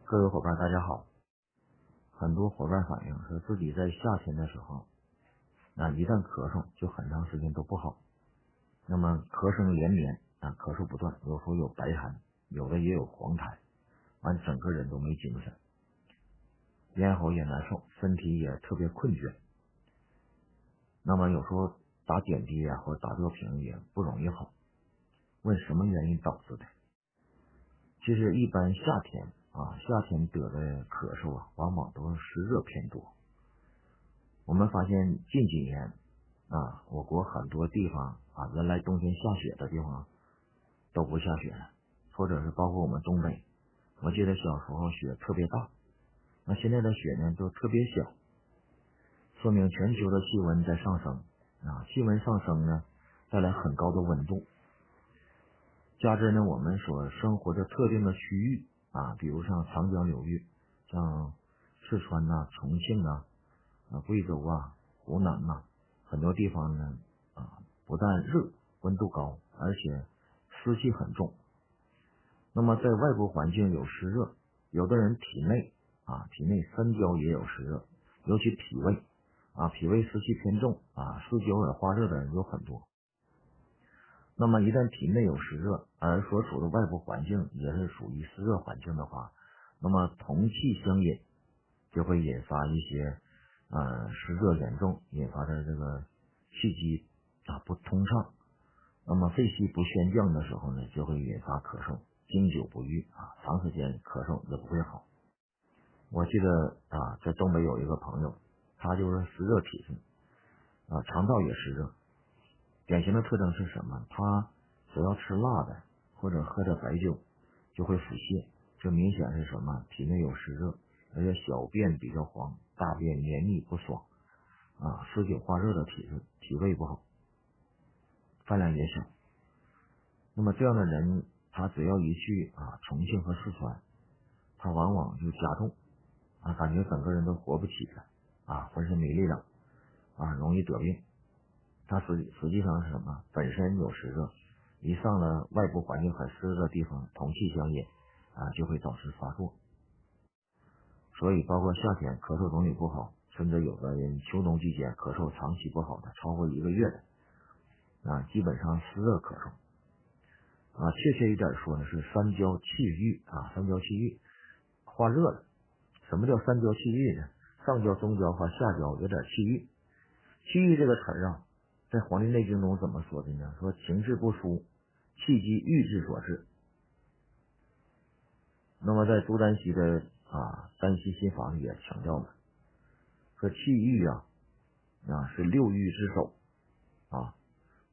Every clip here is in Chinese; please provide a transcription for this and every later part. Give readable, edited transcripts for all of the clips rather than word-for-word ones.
各位伙伴大家好。很多伙伴反映说自己在夏天的时候，一旦咳嗽就很长时间都不好，那么咳声连绵咳嗽不断，有时候有白痰，有的也有黄痰，整个人都没精神，咽喉也难受，身体也特别困倦。那么有时候打点滴或者打吊瓶也不容易好，问什么原因导致的？其实一般夏天得的咳嗽往往都是湿热偏多。我们发现近几年我国很多地方原来冬天下雪的地方都不下雪了，或者是包括我们东北，我记得小时候雪特别大，那现在的雪呢都特别小，说明全球的气温在上升气温上升呢带来很高的温度，加之呢我们所生活的特定的区域比如像长江流域，像四川重庆贵州湖南很多地方呢不但热温度高，而且湿气很重。那么在外部环境有湿热，有的人体内三焦也有湿热，尤其脾胃湿气偏重四焦耳化热的人有很多。那么一旦体内有湿热，而所处的外部环境也是属于湿热环境的话，那么同气相引，就会引发一些湿热严重，引发的这个气机不通畅，那么肺气不宣降的时候呢，就会引发咳嗽，经久不愈长时间咳嗽也不会好。我记得在东北有一个朋友，他就是湿热体质肠道也湿热，典型的特征是什么？他只要吃辣的或者喝点白酒就会腹泻，这明显是什么？体内有湿热，而且小便比较黄，大便黏腻不爽湿酒化热的体质，脾胃不好，饭量也小。那么这样的人，他只要一去重庆和四川，他往往就加重感觉整个人都活不起来浑身没力量容易得病。它实际上是什么？本身有湿热，一上了外部环境很湿热的地方，同气相引就会导致发作。所以包括夏天咳嗽容易不好，甚至有的人秋冬季节咳嗽长期不好的，超过1个月的基本上湿热咳嗽确切一点说呢，是三焦气郁三焦气郁化热了。什么叫三焦气郁呢？上焦、中焦和下焦有点气郁。气郁这个词儿在《黄帝内经》中怎么说的呢？说情志不舒，气机郁滞所致。那么在朱丹溪的丹溪心法里也强调了，说气郁是6郁之首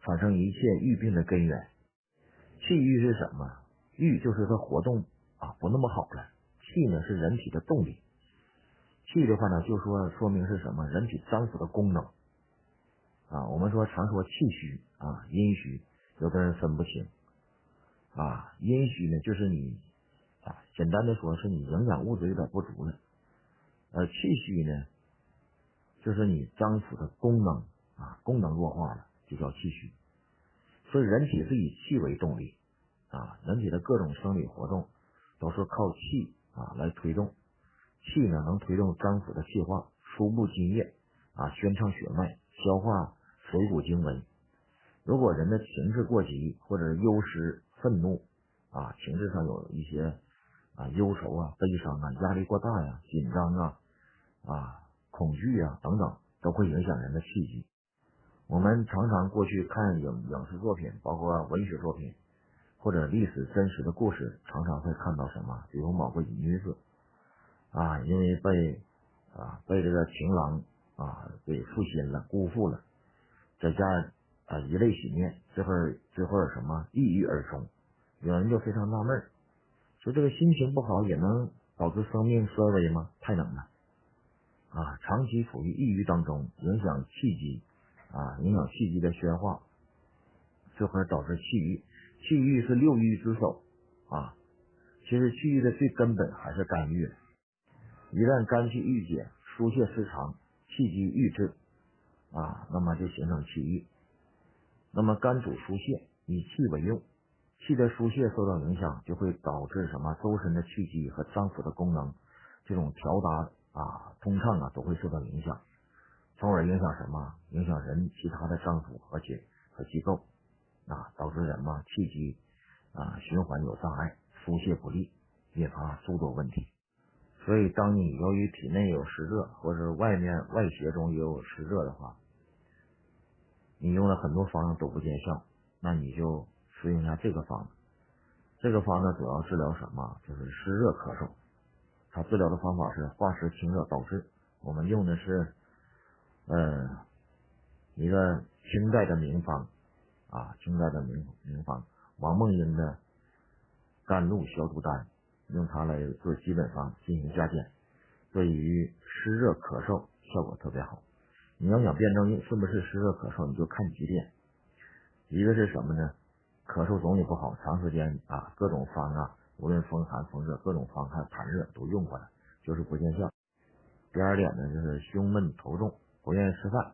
产生一切郁病的根源。气郁是什么？郁就是它活动不那么好了，气呢是人体的动力。气的话呢，就说明是什么？人体脏腑的功能我们常说气虚阴虚，有的人分不清阴虚呢就是你简单的说是你营养物质有点不足了，而气虚呢就是你脏腑的功能弱化了，就叫气虚。所以人体是以气为动力人体的各种生理活动都是靠气来推动。气呢能推动脏腑的气化，输布津液宣畅血脉，消化水谷精微。如果人的情志过急，或者是忧湿愤怒情志上有一些忧愁悲伤压力过大紧张恐惧等等，都会影响人的气机。我们常常过去看影视作品，包括文学作品或者历史真实的故事，常常会看到什么？比如某个女子因为被这个情郎给负心了，辜负了，在家以泪洗面，最后什么抑郁而终。有人就非常纳闷，说这个心情不好也能导致生命衰微吗？太能了长期处于抑郁当中，影响气机影响气机的宣化，最后导致气郁。气郁是6郁之首其实气郁的最根本还是肝郁。一旦肝气郁结，疏泄失常，气机郁滞那么就形成气郁。那么肝主疏泄，以气为用，气的疏泄受到影响，就会导致什么周身的气机和脏腑的功能这种调达通畅都会受到影响，从而影响什么？影响人其他的脏腑和机构导致人气机循环有障碍，疏泄不利，引发诸多问题。所以当你由于体内有湿热，或者外邪中也有湿热的话，你用了很多方子都不见效，那你就使用一下这个方子。这个方子主要治疗什么？就是湿热咳嗽。它治疗的方法是化湿清热导滞。我们用的是一个清代的名方王梦英的甘露消毒丹，用它来做基本方进行加减，对于湿热咳嗽效果特别好。你要想辨证是不是湿热咳嗽，你就看几点。一个是什么呢？咳嗽总也不好，长时间各种方无论风寒风热各种方还有痰热都用过了，就是不见效。第二点呢，就是胸闷头重，不愿意吃饭，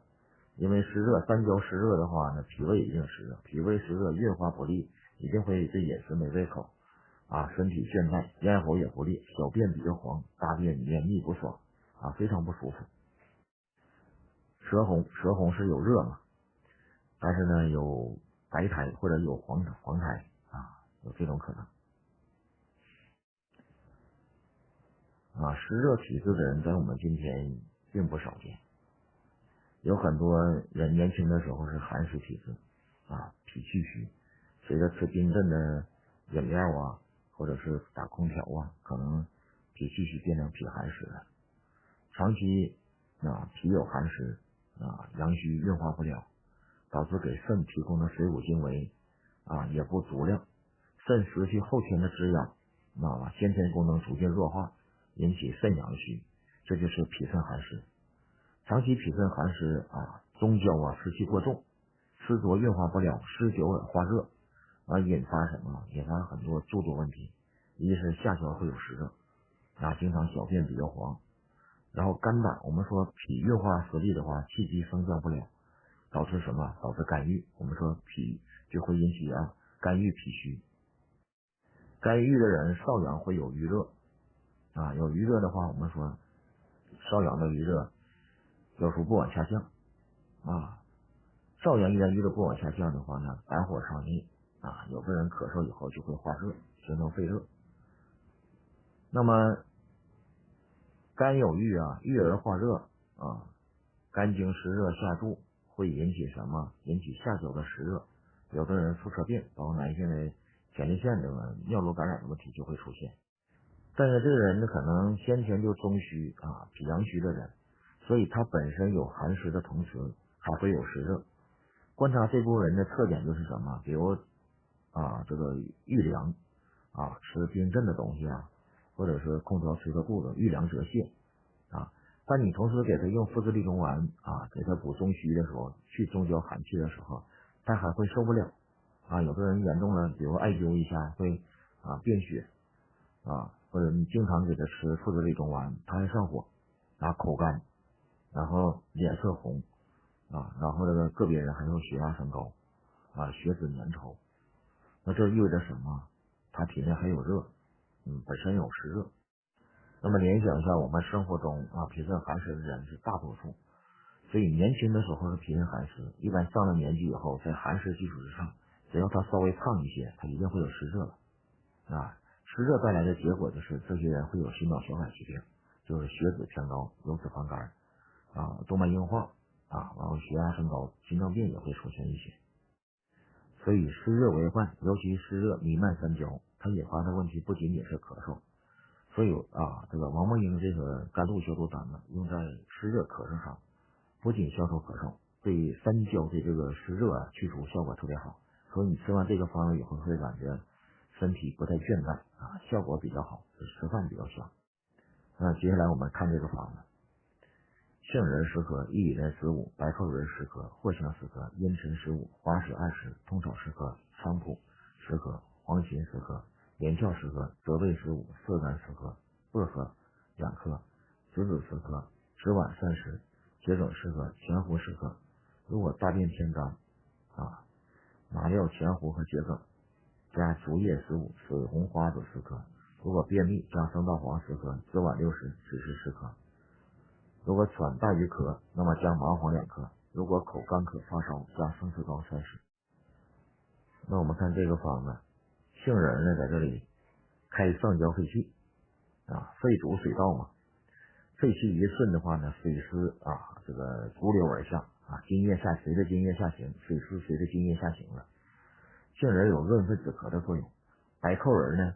因为湿热三焦湿热的话呢，脾胃一定湿热，脾胃湿热运化不利，一定会对饮食没胃口身体倦怠，咽喉也不利，小便比较黄，大便黏腻不爽非常不舒服。舌红是有热嘛，但是呢有白苔或者有黄苔有这种可能湿热体质的人在我们今天并不少见，有很多人年轻的时候是寒湿体质脾气虚，随着吃冰镇的饮料或者是打空调可能脾气虚变成脾寒湿了。长期脾有寒湿阳虚运化不了，导致给肾提供的水谷精微也不足量，肾失去后天的滋养先天功能逐渐弱化，引起肾阳虚，这就是脾肾寒湿。长期脾肾寒湿中焦湿气过重，湿浊运化不了，湿久而化热引发什么？引发很多诸多问题。一是下焦会有湿热经常小便比较黄，然后肝胆，我们说脾运化失利的话，气机升降不了，导致什么？导致肝郁。我们说脾就会引起肝郁脾虚。肝郁的人少阳会有郁热有郁热的话，我们说少阳的郁热有时候不往下降少阳一旦郁热不往下降的话呢，胆火上逆有的人咳嗽以后就会化热，形成肺热。那么肝有郁郁而化热肝经湿热下注，会引起什么？引起下焦的湿热，有的人妇科病，包括男性的前列腺这个尿路感染的问题就会出现。但是这个人呢，可能先天就中虚脾阳虚的人，所以他本身有寒湿的同时还会有湿热。观察这部分人的特点就是什么？比如这个遇凉吃冰镇的东西或者是空调吹个肚子，遇凉则泻但你同时给他用附子理中丸给他补中虚的时候，去中焦寒气的时候，他还会受不了有的人严重了，比如艾灸一下会便血或者你经常给他吃附子理中丸，他还上火口干，然后脸色红然后这个个别人还有血压升高血脂粘稠，那这意味着什么？他体内还有热本身有湿热。那么联想一下，我们生活中脾肾寒湿的人是大多数，所以年轻的时候是脾肾寒湿，一般上了年纪以后，在寒湿基础之上，只要他稍微胖一些，他一定会有湿热了湿热带来的结果就是这些人会有心脑血管疾病，就是血脂偏高，有脂肪肝动脉硬化然后血压升高，心脏病也会出现一些。所以湿热为患，尤其湿热弥漫三焦，它引发的问题不仅仅是咳嗽。所以这个王梦英这个甘露消毒丹呢，用在湿热咳嗽上，不仅消除咳嗽，对三焦的这个湿热去除效果特别好。所以你吃完这个方子以后，会感觉身体不太倦怠效果比较好，吃饭比较香。那接下来我们看这个方子：杏仁10克，薏仁15，白蔻仁10克，藿香10克，茵陈15，花石20，通草10克，菖蒲10克，黄芩10克，连翘10克，泽贝15，色甘10克，薄荷2克，栀子10克，石碗30，桔梗10克，全胡10克。如果大便偏干麻料、全胡和桔梗加竹叶15，水红花子10克。如果便秘，加生大黄10克，紫菀60，枳实10克。如果喘大于咳，那么加麻黄2克。如果口干渴发烧，加生石膏30。那我们看这个方子，杏仁呢在这里开上焦肺气肺主水道嘛，肺气一顺的话呢，水湿这个逐流而下津液下随着津液下行，水湿随着津液下行了。杏仁有润肺止咳的作用，白蔻仁呢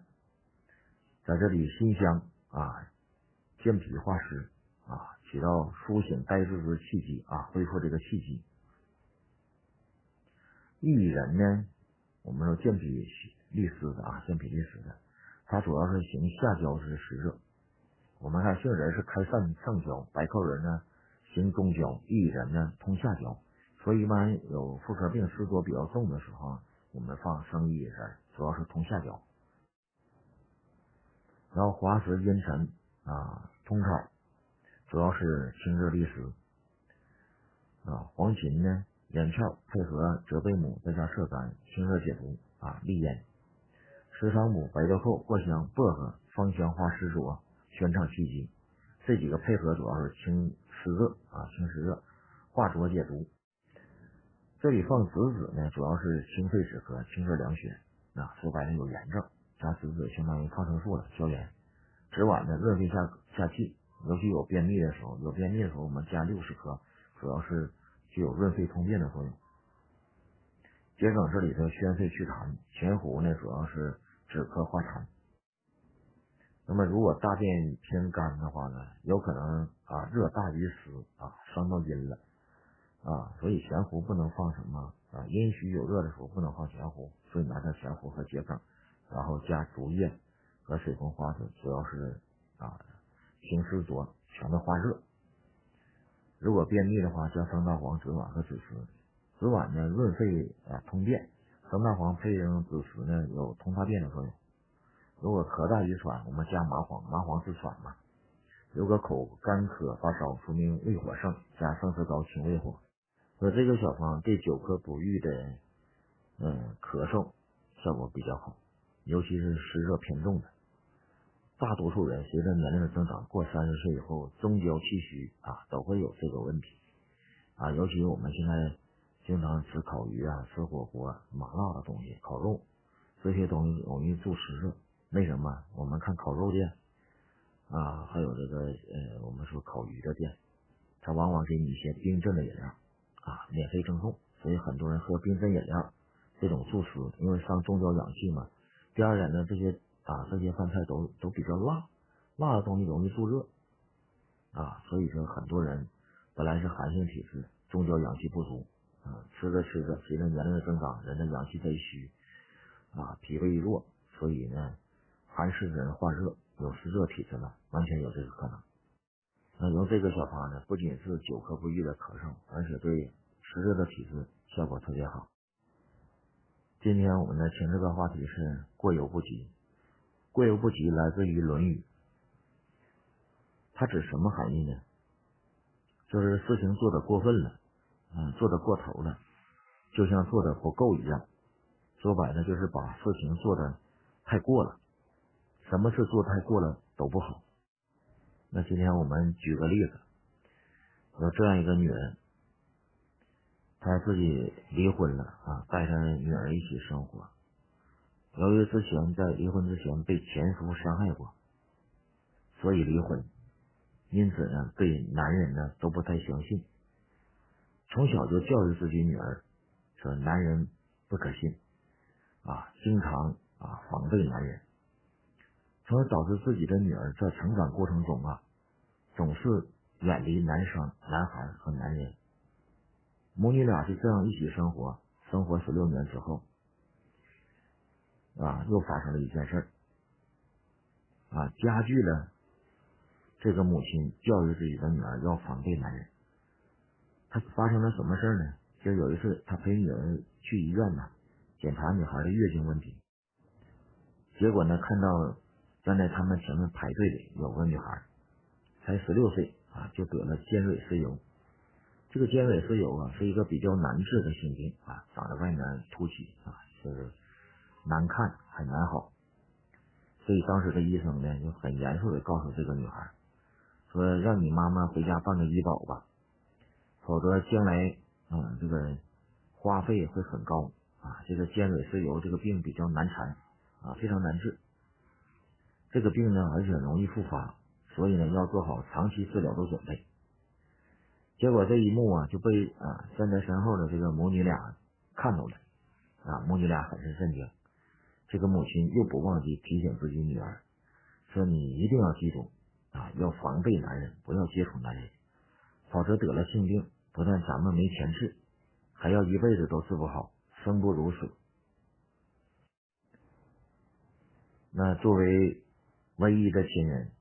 在这里辛香健脾化湿起到苏醒呆滞之气机恢复这个气机。薏仁呢，我们说健脾利湿的健脾利湿的，它主要是行下焦之湿热。我们看杏仁是开上焦，白蔻仁呢行中焦，薏仁呢通下焦，所以一般有妇科病湿多比较重的时候，我们放生薏仁，主要是通下焦。然后滑石、茵陈通草，主要是清热利湿黄芩呢、连翘配合泽贝母再加射干，清热解毒利咽。石菖母、白豆蔻、藿香、薄荷、芳香化湿浊，宣畅气机。这几个配合主要是清湿热清湿热，化浊解毒。这里放栀子呢，主要是清肺止咳、清热凉血说白了有炎症，加栀子相当于抗生素了，消炎。紫菀呢润肺下气，尤其有便秘的时候，我们加60克，主要是具有润肺通便的作用。桔梗这里的宣肺祛痰，全胡呢主要是止咳化痰。那么如果大便偏干的话呢，有可能热大于湿伤到阴了所以全胡不能放什么阴虚有热的时候不能放全胡，所以拿上全胡和桔梗，然后加竹叶和水红花子，主要是清湿浊，全都化热。如果便秘的话，加生大黄、紫菀和枳实。紫菀呢润肺通便，生大黄配上枳实呢有通大便的作用。如果咳大于喘，我们加麻黄，麻黄治喘嘛。如果口干渴发烧，说明胃火盛，加生石膏清胃火。所以这个小方对久咳不愈的咳嗽效果比较好，尤其是湿热偏重的。大多数人随着年龄的增长，过30岁以后，中焦气虚都会有这个问题尤其我们现在经常吃烤鱼吃火锅、麻辣的东西、烤肉，这些东西容易助湿热。为什么？我们看烤肉店还有这个我们说烤鱼的店，它往往给你一些冰镇的饮料免费赠送，所以很多人喝冰镇饮料，这种助湿，因为伤中焦阳气嘛。第二点呢，这些饭菜都比较辣的东西容易助热所以说很多人本来是寒性体质，中焦阳气不足吃着随着年龄的增长，人的阳气贼虚脾胃弱，所以呢寒湿人化热，有湿热体质了，完全有这个可能。那用这个小方呢，不仅是久咳不愈的咳嗽，而且对湿热的体质效果特别好。今天我们的请这个话题是过犹不及。过犹不及来自于《论语》，它指什么含义呢？就是事情做得过分了做得过头了，就像做得不够一样。说白了就是把事情做得太过了，什么事做太过了都不好。那今天我们举个例子，有这样一个女人，她自己离婚了带着女儿一起生活。由于之前在离婚之前被前夫伤害过，所以离婚，因此呢对男人呢都不太相信，从小就教育自己女儿说男人不可信经常防备男人，从而导致自己的女儿在成长过程中总是远离男孩和男人。母女俩就这样一起生活16年之后又发生了一件事加剧了这个母亲教育自己的女儿要防备男人。她发生了什么事呢？就有一次她陪女儿去医院检查女孩的月经问题，结果呢看到站在他们前面排队的有个女孩才16岁就得了尖蕊湿疣。这个尖蕊湿疣是一个比较难治的性病长在外面凸起就是难看很难好。所以当时的医生呢就很严肃的告诉这个女孩说，让你妈妈回家办个医保吧，否则将来这个花费会很高啊。这个尖蕊湿疣这个病比较难缠啊，非常难治。这个病呢而且容易复发，所以呢要做好长期治疗的准备。结果这一幕啊就被站在身后的这个母女俩看到了啊，母女俩很是震惊。这个母亲又不忘记提醒自己女儿说，你一定要记住啊，要防备男人，不要接触男人，否则得了性病，不但咱们没钱治，还要一辈子都治不好，生不如死。那作为唯一的亲人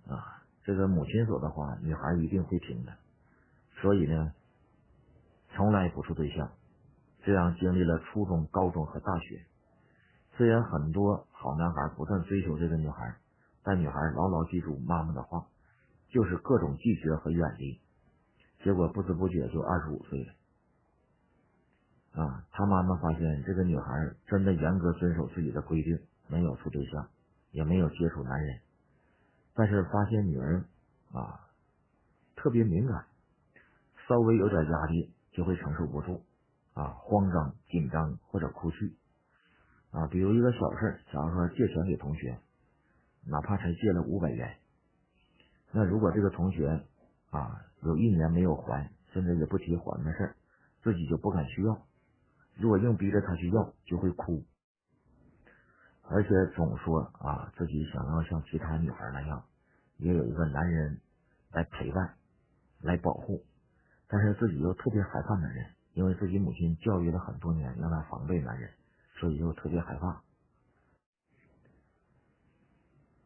啊，这个母亲说的话女孩一定会听的，所以呢从来不处对象。这样经历了初中、高中和大学，虽然很多好男孩不断追求这个女孩，但女孩牢牢记住妈妈的话，就是各种拒绝和远离。结果不知不觉就25岁了啊！他妈妈发现这个女孩真的严格遵守自己的规定，没有处对象，也没有接触男人，但是发现女儿特别敏感，稍微有点压力就会承受不住慌张、紧张或者哭泣比如一个小事，假如说借钱给同学，哪怕才借了500元，那如果这个同学有1年没有还，甚至也不提还的事儿，自己就不敢去要，如果硬逼着他去要就会哭，而且总说自己想要像其他女孩那样也有一个男人来陪伴来保护，但是自己又特别害怕男人，因为自己母亲教育了很多年让他防备男人，所以就特别害怕。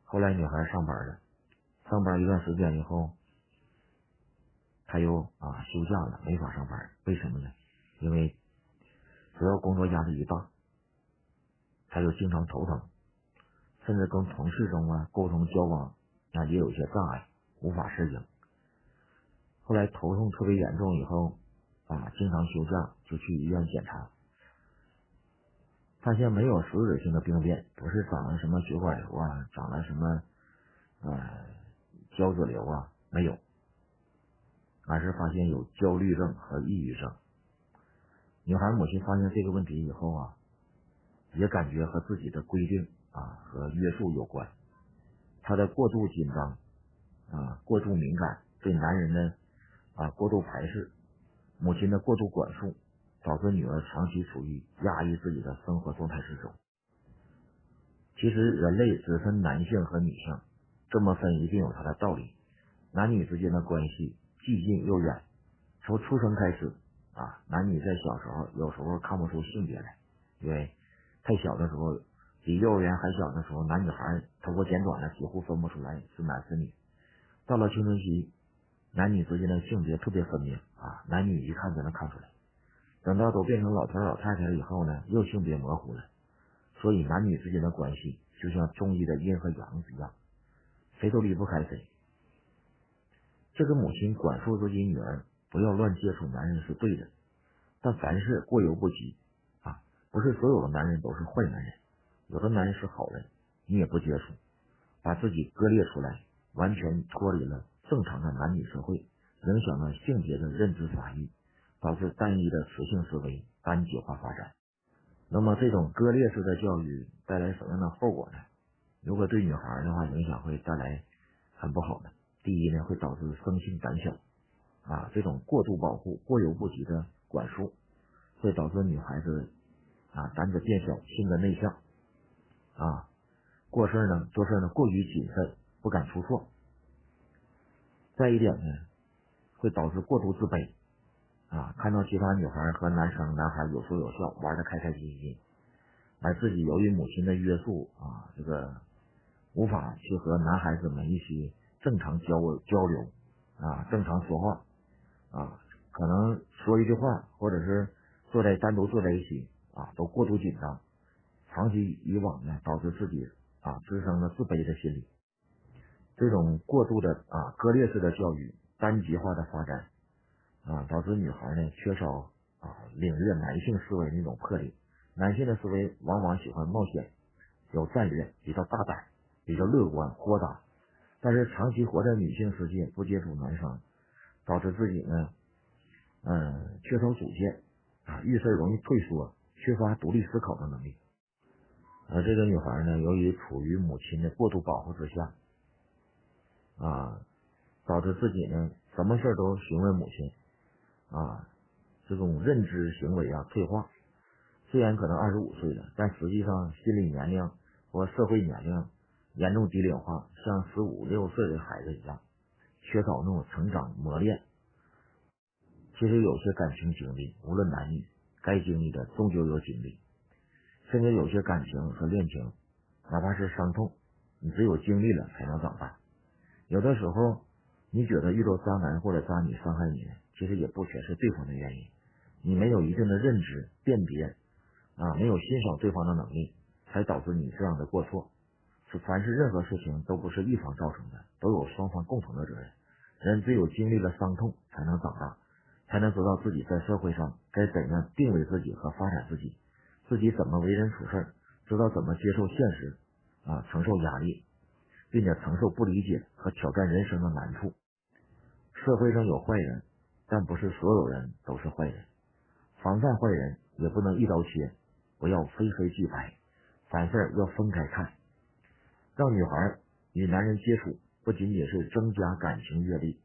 后来女孩上班了，上班一段时间以后，她又休假了，没法上班。为什么呢？因为只要工作压力一大，她就经常头疼，甚至跟同事中沟通交往也有一些障碍，无法适应。后来头痛特别严重以后经常休假，就去医院检查，发现没有实质性的病变，不是长了什么血管瘤长了什么胶质瘤没有，而是发现有焦虑症和抑郁症。女孩母亲发现这个问题以后也感觉和自己的规定和约束有关。她的过度紧张过度敏感，对男人的过度排斥，母亲的过度管束，导致女儿长期处于压抑自己的生活状态之中。其实人类只分男性和女性，这么分一定有它的道理。男女之间的关系既近又远，从出生开始男女在小时候有时候看不出性别来，因为太小的时候，比幼儿园还小的时候，男女孩头发剪短了几乎分不出来是男是女。到了青春期，男女之间的性别特别分明男女一看就能看出来。等到都变成老头老太太了以后呢，又性别模糊了。所以男女之间的关系就像中医的阴和阳一样，谁都离不开谁。这个母亲管束自己女儿不要乱接触男人是对的，但凡事过犹不及不是所有的男人都是坏男人，有的男人是好人，你也不接触，把自己割裂出来，完全脱离了正常的男女社会，影响了性别的认知发育，导致单一的雌性思维单极化发展。那么这种割裂式的教育带来什么样的后果呢？如果对女孩的话，影响会带来很不好的。第一呢，会导致生性胆小这种过度保护、过犹不及的管束，会导致女孩子胆子变小，性格内向做事呢过于谨慎，不敢出错。再一点呢，会导致过度自卑看到其他女孩和男孩有说有笑，玩得开开心心，而自己由于母亲的约束这个无法去和男孩子们一起正常交流正常说话可能说一句话或者是单独坐在一起都过度紧张，长期以往呢，导致自己滋生了自卑的心理。这种过度的割裂式的教育，单极化的发展导致女孩呢缺少领略男性思维那种魄力，男性的思维往往喜欢冒险，有战略，比较大胆，比较乐观豁达，但是长期活在女性世界，不接触男生，导致自己呢缺少主见遇事容易退缩，缺乏独立思考的能力。而这个女孩呢，由于处于母亲的过度保护之下导致自己呢什么事都询问母亲这种认知行为退化。虽然可能25岁了，但实际上心理年龄或社会年龄严重低龄化，像15、16岁的孩子一样，缺少那种成长磨练。其实有些感情经历，无论男女，该经历的终究有经历，甚至有些感情和恋情，哪怕是伤痛，你只有经历了才能长大。有的时候你觉得遇到渣男或者渣女伤害你，其实也不全是对方的原因，你没有一定的认知辨别没有欣赏对方的能力，才导致你这样的过错。凡是任何事情都不是一方造成的，都有双方共同的责任。人只有经历了伤痛才能长大，才能知道自己在社会上该怎样定位自己和发展自己，自己怎么为人处事，知道怎么接受现实承受压力，并且承受不理解和挑战人生的难处。社会上有坏人，但不是所有人都是坏人，防范坏人也不能一刀切，不要非黑即白，凡事要分开看。让女孩与男人接触，不仅仅是增加感情阅历，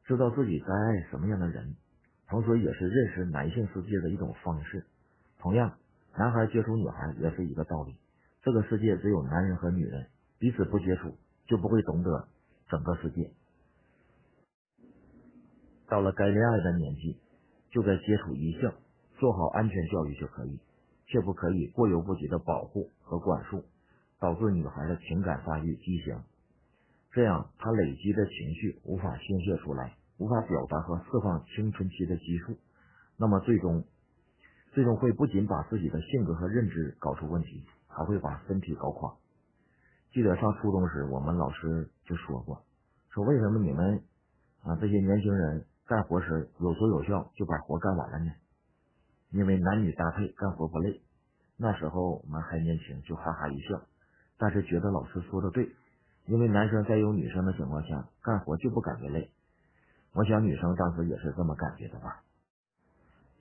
知道自己该爱什么样的人，同时也是认识男性世界的一种方式。同样，男孩接触女孩也是一个道理，这个世界只有男人和女人，彼此不接触，就不会懂得整个世界。到了该恋爱的年纪，就该接触异性，做好安全教育就可以，却不可以过犹不及的保护和管束，导致女孩的情感发育畸形，这样她累积的情绪无法宣泄出来，无法表达和释放青春期的激素，那么最终会不仅把自己的性格和认知搞出问题，还会把身体搞垮。记得上初中时，我们老师就说过，说为什么你们这些年轻人干活时有说有笑就把活干完了呢？因为男女搭配干活不累。那时候我们还年轻，就哈哈一笑，但是觉得老师说的对，因为男生在有女生的情况下干活就不感觉累。我想女生当时也是这么感觉的吧。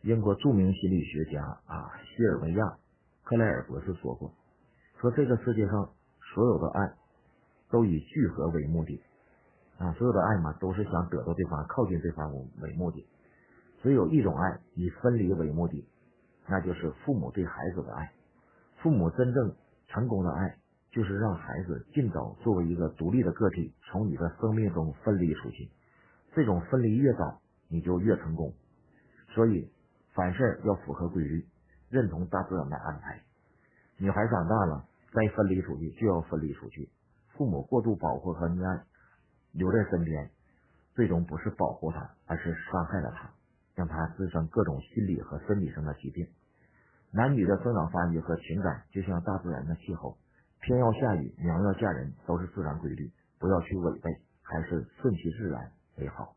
英国著名心理学家西尔维亚·克莱尔博士说过，说这个世界上所有的爱都以聚合为目的所有的爱嘛，都是想得到对方，靠近对方为目的。只有一种爱以分离为目的，那就是父母对孩子的爱。父母真正成功的爱，就是让孩子尽早作为一个独立的个体从你的生命中分离出去，这种分离越早，你就越成功。所以凡事要符合规律，认同大自然的安排。女孩长大了，该分离出去就要分离出去。父母过度保护和溺爱留在身边，最终不是保护她，而是伤害了她，让她滋生各种心理和身体上的疾病。男女的生长发育和情感就像大自然的气候，天要下雨，娘要嫁人，都是自然规律，不要去违背，还是顺其自然为好。